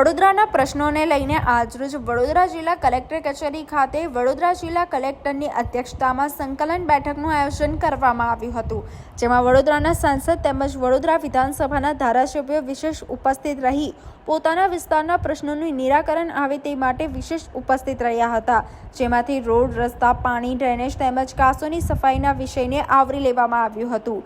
વડોદરાના પ્રશ્નોને લઈને આજરોજ વડોદરા જિલ્લા કલેક્ટર કચેરી ખાતે વડોદરા જિલ્લા કલેક્ટરની અધ્યક્ષતામાં સંકલન બેઠકનું આયોજન કરવામાં આવ્યું હતું, જેમાં વડોદરાના સાંસદ તેમજ વડોદરા વિધાનસભાના ધારાસભ્યો વિશેષ ઉપસ્થિત રહી પોતાના વિસ્તારના પ્રશ્નોનું નિરાકરણ આવે તે માટે વિશેષ ઉપસ્થિત રહ્યા હતા, જેમાંથી રોડ, રસ્તા, પાણી, ડ્રેનેજ તેમજ કાંસોની સફાઈના વિષયને આવરી લેવામાં આવ્યું હતું.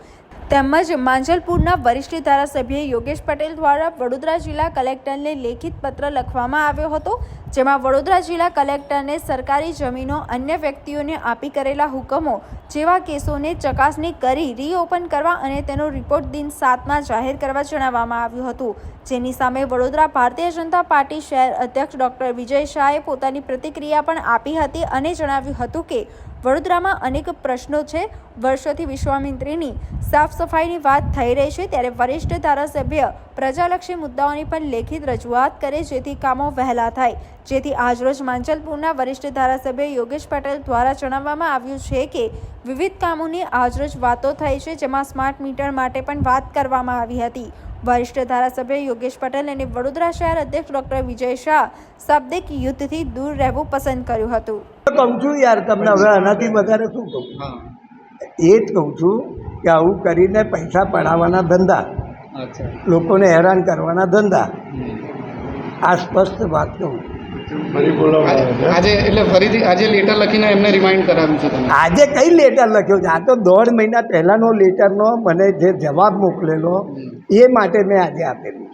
તેમજ માંજલપુરના વરિષ્ઠ ધારાસભ્ય યોગેશ પટેલ દ્વારા વડોદરા જિલ્લા કલેક્ટરને લેખિત પત્ર લખવામાં આવ્યો હતો, જેમાં વડોદરા જિલ્લા કલેક્ટરને સરકારી જમીનો અન્ય વ્યક્તિઓને આપી કરેલા હુકમો જેવા કેસોને ચકાસણી કરી રીઓપન કરવા અને તેનો રિપોર્ટ દિન 7માં જાહેર કરવા જણાવવામાં આવ્યું હતું, જેની સામે વડોદરા ભારતીય જનતા પાર્ટી શહેર અધ્યક્ષ ડોક્ટર વિજય શાહે પોતાની પ્રતિક્રિયા પણ આપી હતી અને જણાવ્યું હતું કે વડોદરામાં અનેક પ્રશ્નો છે. વર્ષોથી વિશ્વામિત્રીની સાફ સફાઈની વાત થઈ રહી છે, ત્યારે વરિષ્ઠ ધારાસભ્ય પ્રજાલક્ષી મુદ્દાઓની પણ લેખિત રજૂઆત કરે જેથી કામો વહેલા થાય. જેથી આજરોજ માંજલપુરના વરિષ્ઠ ધારાસભ્ય યોગેશ પટેલ દ્વારા જણાવવામાં આવ્યું છે કે વિવિધ કામોની આજરોજ વાતો થઈ છે, જેમાં સ્માર્ટ મીટર માટે પણ વાત કરવામાં આવી હતી. વરિષ્ઠ ધારાસભ્ય યોગેશ પટેલ અને વડોદરા શહેર અધ્યક્ષ ડોક્ટર વિજય શાહ શાબ્દિક યુદ્ધથી દૂર રહેવું પસંદ કર્યું હતું. કહું છું યાર, તમને હવે આનાથી વધારે શું કહું? એ જ કહું છું કે આવું કરીને પૈસા પડાવવાના ધંધા, લોકોને હેરાન કરવાના ધંધા, આ સ્પષ્ટ વાત કહું. આજે એટલે ફરીથી આજે લેટર લખીને એમને રિમાઇન્ડ કરાવ્યું છે તમે? આજે કઈ લેટર લખ્યો છે? આ તો 1.5 મહિના પહેલાંનો લેટરનો મને જે જવાબ મોકલેલો એ માટે મેં આજે આપેલું.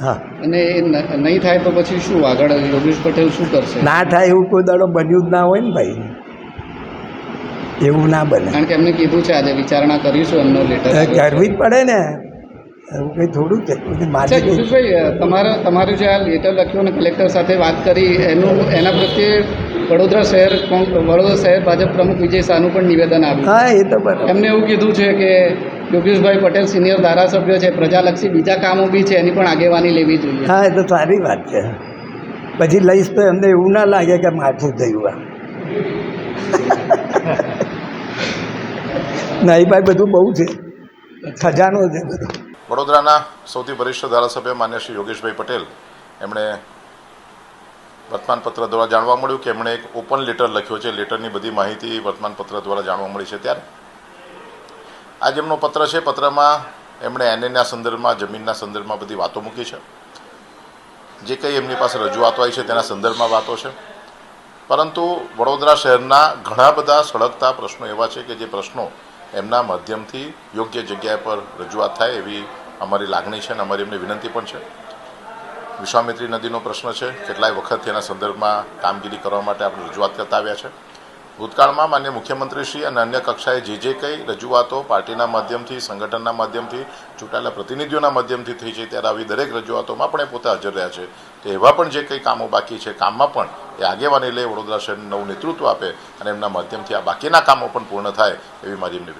હા, અને એ નહીં થાય તો પછી શું આગળ યોગેશ પટેલ શું કરશે? ના થાય એવું કોઈ દાડો બન્યું જ ના હોય ને ભાઈ, એવું ના બને. કારણ કે એમને કીધું છે આજે વિચારણા કરીશું એમનો લેટર. કરવી જ પડે ને, એવું કંઈ થોડું છે. યોગેશભાઈ, તમારું જે આ લેટર લખ્યું અને કલેક્ટર સાથે વાત કરી એના પ્રત્યે વડોદરા શહેર ભાજપ પ્રમુખ વિજય શાહનું પણ નિવેદન આવ્યું. હા, એ તો બરાબર. એમને એવું કીધું છે કે યોગેશભાઈ પટેલ સિનિયર ધારાસભ્ય છે, પ્રજાલક્ષી બીજા કામો બી છે, એની પણ આગેવાની લેવી જોઈએ. હા, એ તો સારી વાત છે. પછી લઈશ તો એમને એવું ના લાગે કે માથું થયું. નહીં ભાઈ, બધું બહુ છે, ખજાનો છે બધું. વડોદરાના સૌથી વરિષ્ઠ ધારાસભ્ય માન્ય શ્રી યોગેશભાઈ પટેલ એમણે વર્તમાનપત્ર દ્વારા જાણવા મળ્યું કે એમણે એક ઓપન લેટર લખ્યો છે. લેટરની બધી માહિતી વર્તમાનપત્ર દ્વારા જાણવા મળી છે. ત્યારે આ જેમનો પત્ર છે, પત્રમાં એમણે એનએના સંદર્ભમાં, જમીનના સંદર્ભમાં બધી વાતો મૂકી છે. જે કંઈ એમની પાસે રજૂઆતો આવી છે તેના સંદર્ભમાં વાતો છે. પરંતુ વડોદરા શહેરના ઘણા બધા સળગતા પ્રશ્નો એવા છે કે જે પ્રશ્નો એમના માધ્યમથી યોગ્ય જગ્યા પર રજૂઆત થાય એવી અમારી લાગણી છે અને અમારી એમની વિનંતી પણ છે. વિશ્વામિત્રી નદીનો પ્રશ્ન છે, કેટલાય વખતથી એના સંદર્ભમાં કામગીરી કરવા માટે આપણે રજૂઆત કરતા આવ્યા છે. ભૂતકાળમાં માન્ય મુખ્યમંત્રીશ્રી અને અન્ય કક્ષાએ જે કંઈ રજૂઆતો પાર્ટીના માધ્યમથી, સંગઠનના માધ્યમથી, ચૂંટાયેલા પ્રતિનિધિઓના માધ્યમથી થઈ છે, ત્યારે આવી દરેક રજૂઆતોમાં પણ એ પોતે હાજર રહ્યા છે. તો એવા પણ જે કંઈ કામો બાકી છે, કામમાં પણ એ આગેવાની લઈ વડોદરા શહેરનું નવું નેતૃત્વ આપે અને એમના માધ્યમથી આ બાકીના કામો પણ પૂર્ણ થાય એવી મારી એમની